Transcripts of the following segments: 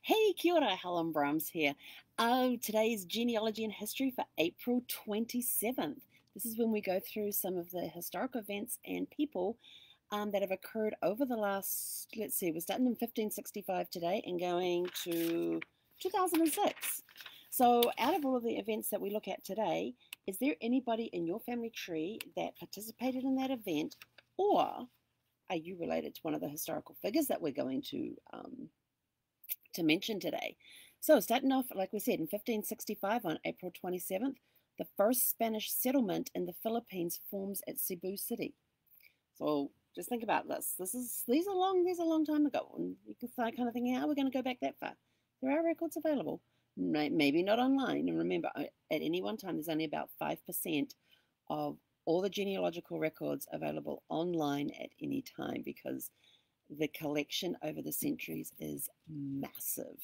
Hey, kia ora, Helen Brahms here. Today's genealogy and history for April 27th. This is when we go through some of the historic events and people that have occurred over the last, let's see, we're starting in 1565 today and going to 2006. So out of all of the events that we look at today, is there anybody in your family tree that participated in that event, or are you related to one of the historical figures that we're going to mention today? So starting off, like we said, in 1565 on April 27th, the first Spanish settlement in the Philippines forms at Cebu City. So just think about this. These are long time ago, and you can start kind of thinking, how are we going to go back that far? There are records available, maybe not online. And remember, at any one time, there's only about 5% of all the genealogical records available online at any time, because the collection over the centuries is massive.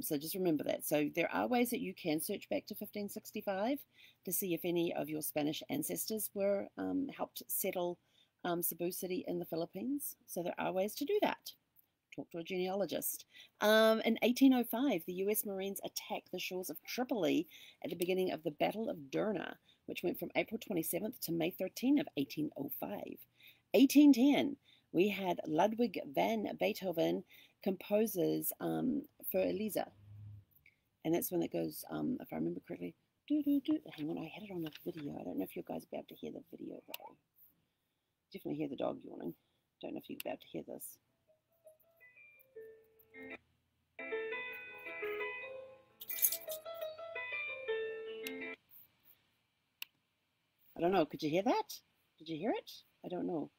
So just remember that. So there are ways that you can search back to 1565 to see if any of your Spanish ancestors were helped settle Cebu City in the Philippines. So there are ways to do that. Talk to a genealogist. In 1805, the US Marines attacked the shores of Tripoli at the beginning of the Battle of Derna, which went from April 27th to May 13th of 1805. 1810, we had Ludwig van Beethoven composes for Eliza. And that's when it goes, if I remember correctly, hang on, I had it on a video. I don't know if you guys will be able to hear the video though. Definitely hear the dog yawning. Don't know if you'll be able to hear this. I don't know. Could you hear that? Did you hear it? I don't know.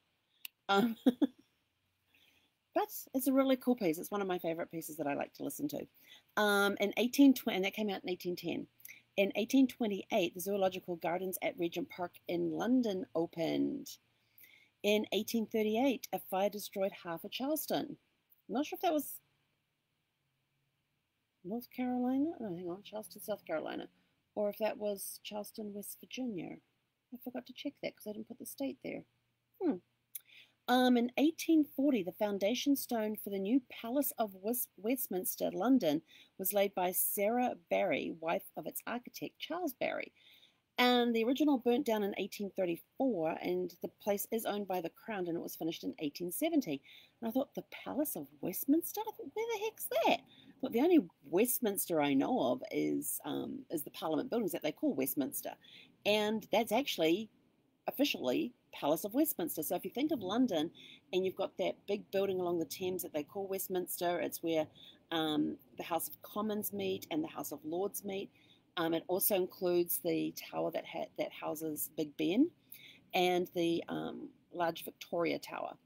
But it's a really cool piece. It's one of my favorite pieces that I like to listen to. In 1820, and that came out in 1810. In 1828, the Zoological Gardens at Regent Park in London opened. In 1838, a fire destroyed half of Charleston. I'm not sure if that was North Carolina. No, hang on, Charleston, South Carolina. Or if that was Charleston, West Virginia. I forgot to check that because I didn't put the state there. In 1840, the foundation stone for the new Palace of Westminster, London, was laid by Sarah Barry, wife of its architect, Charles Barry. And the original burnt down in 1834, and the place is owned by the Crown, and it was finished in 1870. And I thought, the Palace of Westminster? I thought, where the heck's that? But the only Westminster I know of is the Parliament buildings that they call Westminster. And that's actually officially Palace of Westminster. So if you think of London and you've got that big building along the Thames that they call Westminster, it's where the House of Commons meet and the House of Lords meet. It also includes the tower that houses Big Ben and the large Victoria Tower.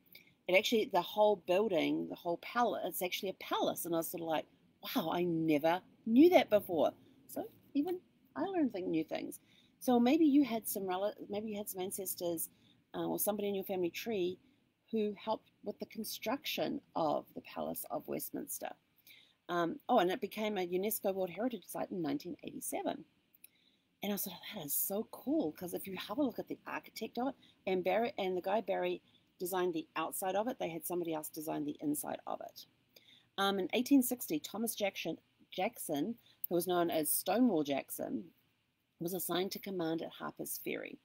It actually, the whole building, the whole palace, it's actually a palace. And I was sort of like, wow, I never knew that before. So even I learned new things. So maybe you had some ancestors or somebody in your family tree who helped with the construction of the Palace of Westminster. And it became a UNESCO World Heritage Site in 1987. And I was like, that is so cool, because if you have a look at the architect of it, and the guy Barry designed the outside of it, they had somebody else design the inside of it. In 1860, Thomas Jackson, who was known as Stonewall Jackson, was assigned to command at Harper's Ferry.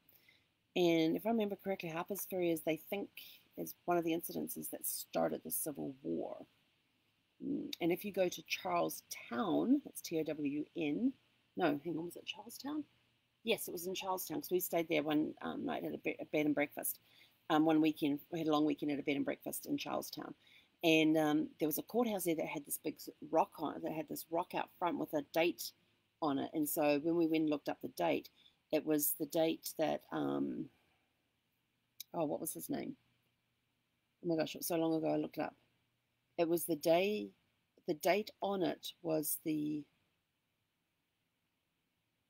And if I remember correctly, Harper's Ferry is one of the incidences that started the Civil War. And if you go to Charlestown, that's Town. No, hang on, was it Charlestown? Yes, it was in Charlestown, because we stayed there one night at a bed and breakfast. One weekend, we had a long weekend at a bed and breakfast in Charlestown. And there was a courthouse there that had this big rock on it, that had this rock out front with a date on it. And so when we went and looked up the date, it was the date that, what was his name? Oh my gosh, it was so long ago I looked it up. It was the date on it was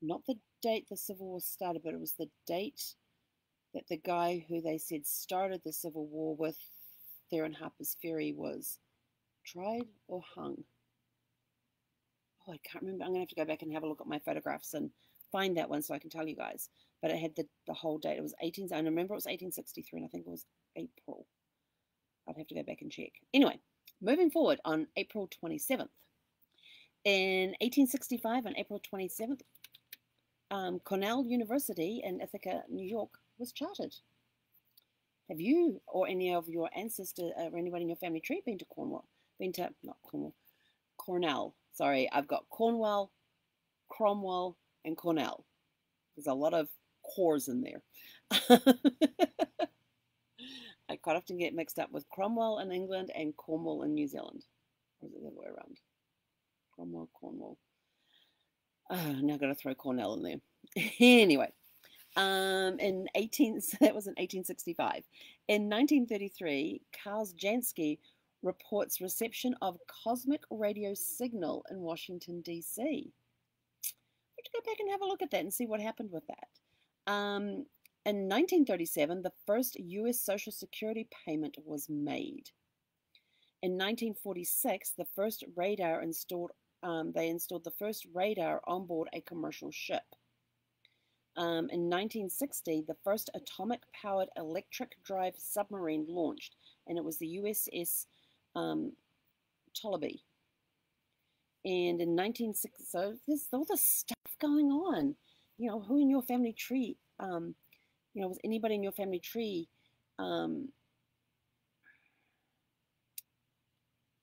not the date the Civil War started, but it was the date that the guy who they said started the Civil War with there in Harper's Ferry was tried or hung. Oh, I can't remember. I'm going to have to go back and have a look at my photographs and find that one so I can tell you guys. But it had the whole date. It was I remember it was 1863, and I think it was April. I'd have to go back and check. Anyway, moving forward on April 27th. In 1865, on April 27th, Cornell University in Ithaca, New York, was chartered. Have you or any of your ancestors or anybody in your family tree been to Cornwall? Cornell. Sorry, I've got Cornwall, Cromwell, and Cornell. There's a lot of cores in there. I quite often get mixed up with Cromwell in England and Cornwall in New Zealand. Or is it the other way around? Cromwell, Cornwall. Now I've got to throw Cornell in there. Anyway, so that was in 1865. In 1933, Karl Jansky reports reception of cosmic radio signal in Washington, D.C. We have to go back and have a look at that and see what happened with that. In 1937, the first U.S. Social Security payment was made. In 1946, the first radar they installed the first radar on board a commercial ship. In 1960, the first atomic-powered electric drive submarine launched, and it was the USS Tolleby. And in 1960, so there's all this stuff going on. You know, who in your family tree, was anybody in your family tree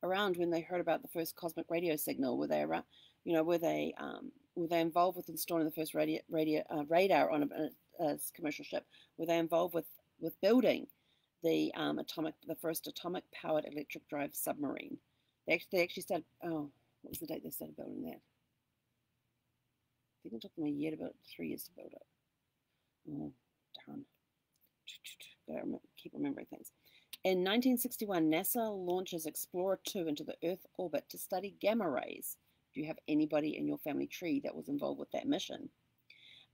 around when they heard about the first cosmic radio signal? Were they around? Were they involved with installing the first radar on a commercial ship? Were they involved with building the first atomic-powered electric drive submarine? They actually started. Oh, what was the date they started building that? I think it took them a year to build, 3 years to build it. Oh, darn! Gotta keep remembering things. In 1961, NASA launches Explorer 2 into the Earth orbit to study gamma rays. Do you have anybody in your family tree that was involved with that mission?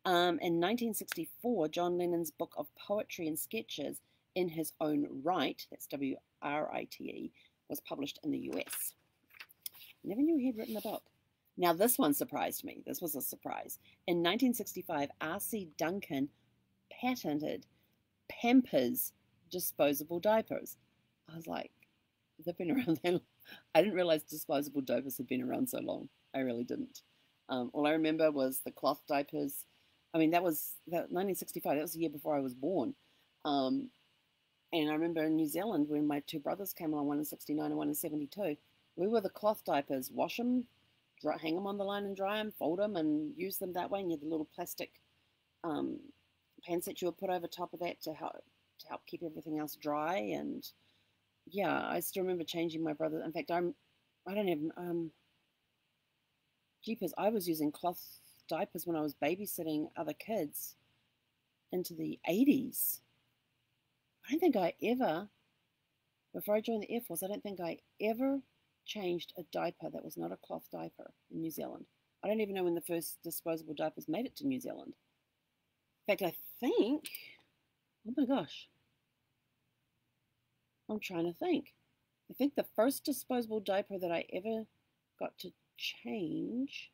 In 1964, John Lennon's book of poetry and sketches, In His Own Right, that's W-R-I-T-E, was published in the US. Never knew he had written a book. Now this one surprised me. This was a surprise. In 1965, R.C. Duncan patented Pampers disposable diapers. I was like, they've been around that long. I didn't realize disposable diapers had been around so long. I really didn't. All I remember was the cloth diapers. I mean, that was 1965. That was the year before I was born. And I remember in New Zealand when my two brothers came along, one in 69 and one in 72, we were the cloth diapers. Wash them, hang them on the line and dry them, fold them and use them that way. And you had the little plastic pants that you would put over top of that to help keep everything else dry. And yeah, I still remember changing my brother. In fact, I don't have jeepers. I was using cloth diapers when I was babysitting other kids into the 80s. I don't think I ever, before I joined the Air Force, I don't think I ever changed a diaper that was not a cloth diaper in New Zealand. I don't even know when the first disposable diapers made it to New Zealand. In fact, I think, oh my gosh, I'm trying to think. I think the first disposable diaper that I ever got to change,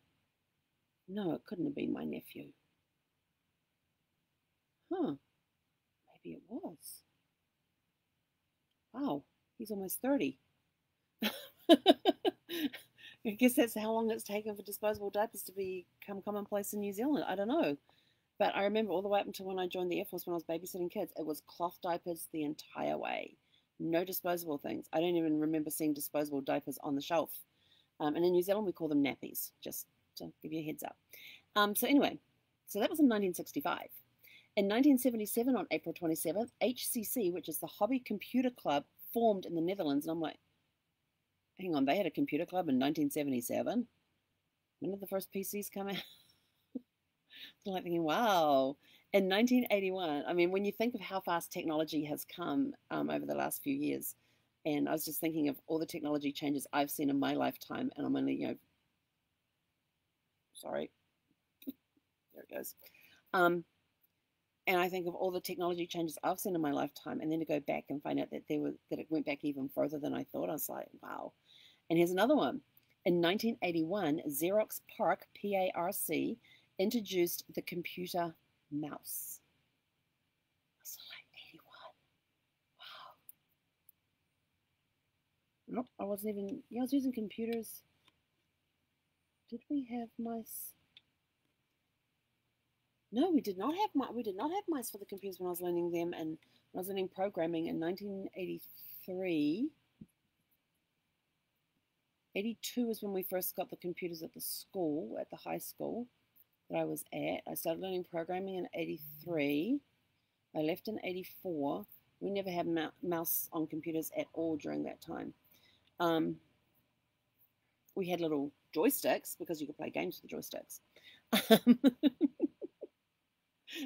no, it couldn't have been my nephew. Huh, maybe it was. Wow, he's almost 30. I guess that's how long it's taken for disposable diapers to become commonplace in New Zealand. I don't know. But I remember all the way up until when I joined the Air Force when I was babysitting kids, it was cloth diapers the entire way. No disposable things. I don't even remember seeing disposable diapers on the shelf. And in New Zealand, we call them nappies, just to give you a heads up. So anyway, so that was in 1965. In 1977, on April 27th, HCC, which is the Hobby Computer Club, formed in the Netherlands. And I'm like, hang on, they had a computer club in 1977? When did the first PCs come out? I'm like thinking, wow. In 1981, I mean, when you think of how fast technology has come over the last few years, and I was just thinking of all the technology changes I've seen in my lifetime, and I'm only, sorry, there it goes. And I think of all the technology changes I've seen in my lifetime, and then to go back and find out that it went back even further than I thought, I was like, wow. And here's another one. In 1981, Xerox PARC, P-A-R-C, introduced the computer mouse. I was like, 81. Nope, I wasn't even, yeah, I was using computers. Did we have mice? No, we did not have mice for the computers when I was learning them, and when I was learning programming in 1983. 82 is when we first got the computers at the school, at the high school that I was at. I started learning programming in 83. I left in 84. We never had mouse on computers at all during that time. We had little joysticks because you could play games with the joysticks.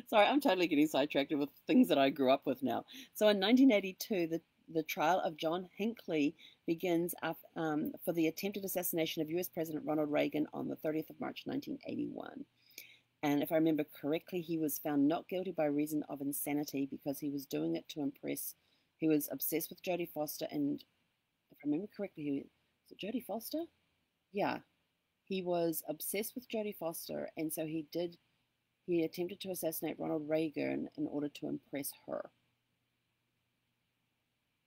Sorry, I'm totally getting sidetracked with things that I grew up with now. So in 1982, the trial of John Hinckley begins for the attempted assassination of US President Ronald Reagan on the 30th of March 1981. And if I remember correctly, he was found not guilty by reason of insanity because he was doing it to impress. He was obsessed with Jodie Foster, and if I remember correctly, was it Jodie Foster? Yeah, he was obsessed with Jodie Foster, and so he attempted to assassinate Ronald Reagan in order to impress her.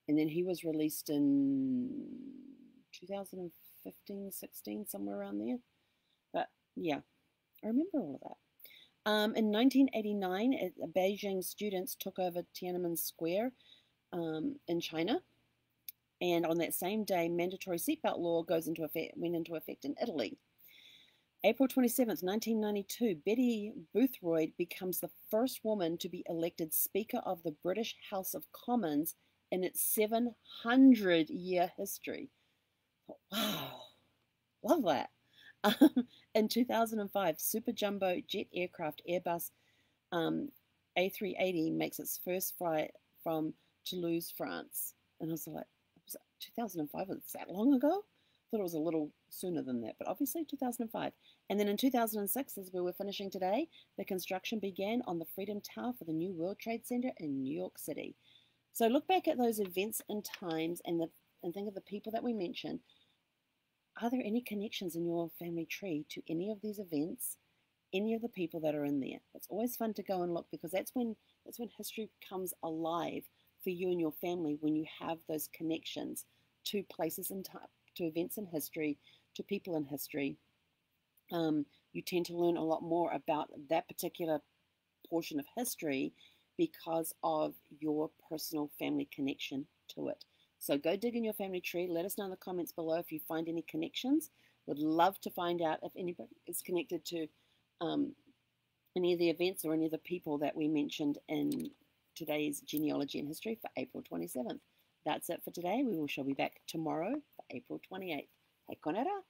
And then he was released in 2015, 16, somewhere around there. But yeah, I remember all of that. In 1989, Beijing students took over Tiananmen Square in China. And on that same day, mandatory seatbelt law went into effect in Italy. April 27th, 1992, Betty Boothroyd becomes the first woman to be elected Speaker of the British House of Commons in its 700-year history. Wow, love that. In 2005, super jumbo jet aircraft Airbus A380 makes its first flight from Toulouse, France. And I was like, was it 2005? Was that long ago? I thought it was a little sooner than that, but obviously 2005. And then in 2006, as we were finishing today, the construction began on the Freedom Tower for the new World Trade Center in New York City. So look back at those events and times and think of the people that we mentioned. Are there any connections in your family tree to any of these events, any of the people that are in there? It's always fun to go and look, because that's when history comes alive for you and your family, when you have those connections to places and time, to events in history, to people in history. You tend to learn a lot more about that particular portion of history because of your personal family connection to it. So go dig in your family tree. Let us know in the comments below if you find any connections. Would love to find out if anybody is connected to any of the events or any of the people that we mentioned in today's Genealogy and History for April 27th. That's it for today. We shall be back tomorrow for April 28th. Hei konera.